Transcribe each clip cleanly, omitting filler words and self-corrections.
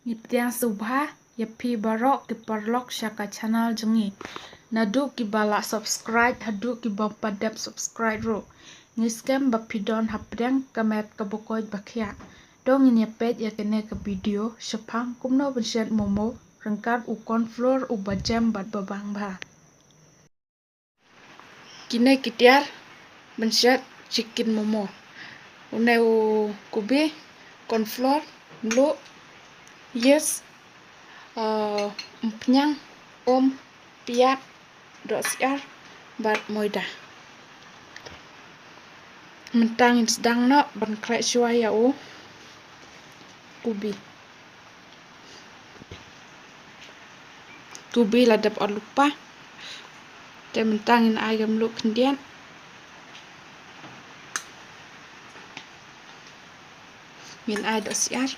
Ngiptiang subha iaphi barok ki parlok shaka channel jungi nadu ki bala subscribe haduh ki bampadap subscribe ro ngiskem bapidon hapdeng kamet kabokoy bakhya dong ini peit ya kene ke video shapang kumno benset momo rengkat u cornflour u bajam bat babang ba kine kitiar benset chicken momo une u kubi cornflour mlu yes pynjem piat dot siar bat moida mentang sdang no ban krek shua ya u kubi ladap on lupa te mentang in ayam lu kendian min ay dot siar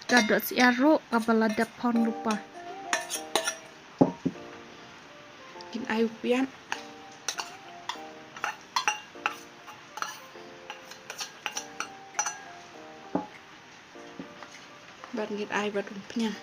kadot siar ro kabaladap pon lupa kin ay upian bat ngit ay bat umpnya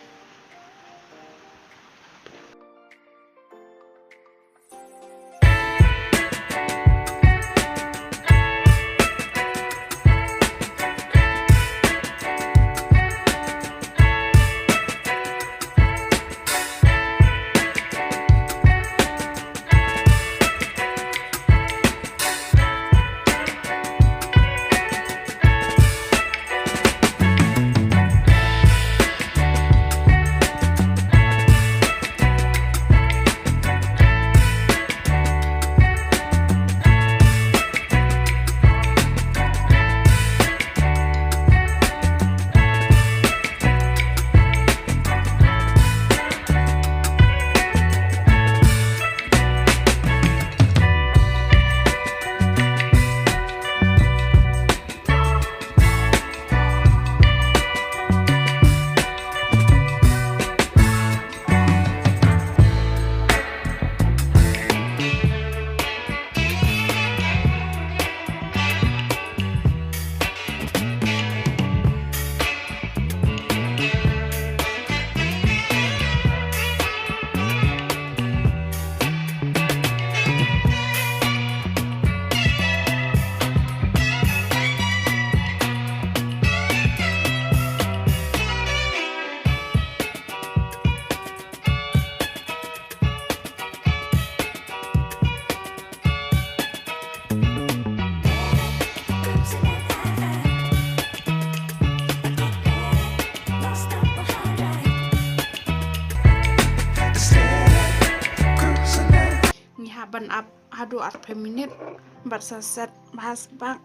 ban up haduh 4 minit bat saset bahas bak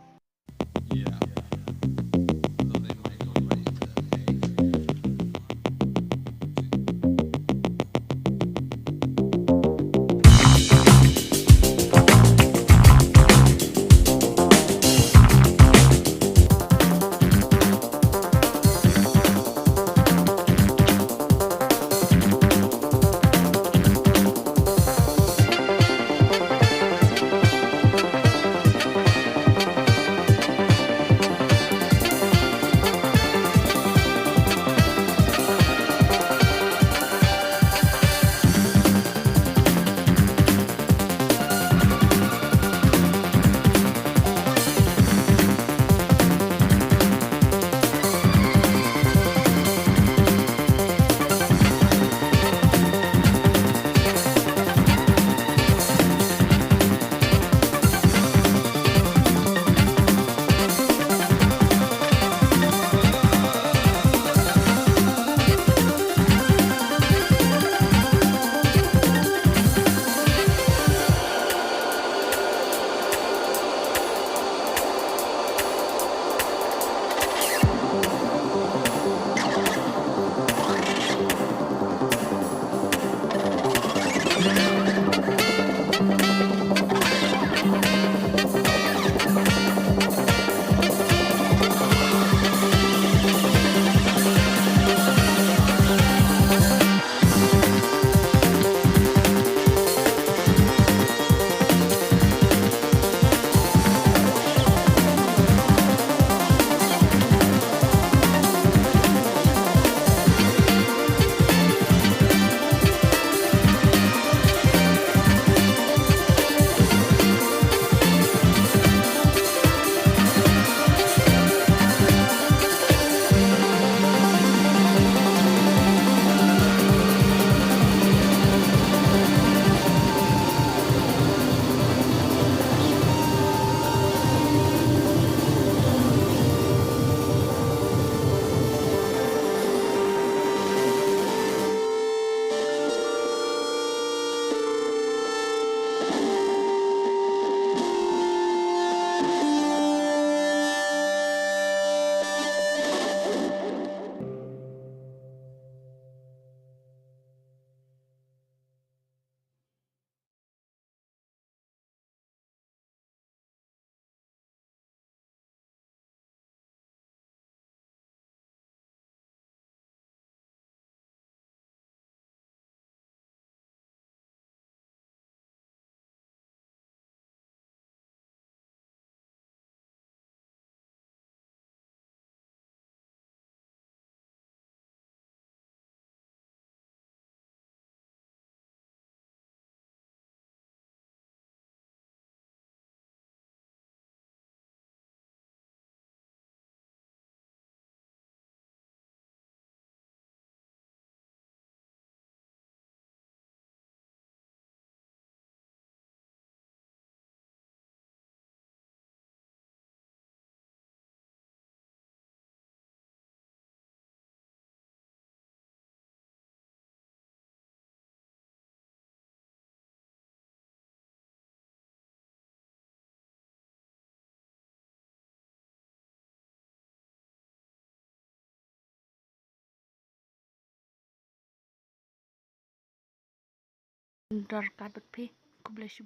Dar kabat pi. God bless you.